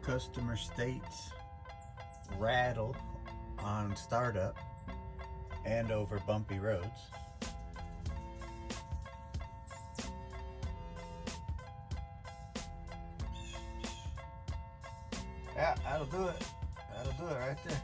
customer states rattle on startup and over bumpy roads. Yeah, that'll do it. That'll do it right there.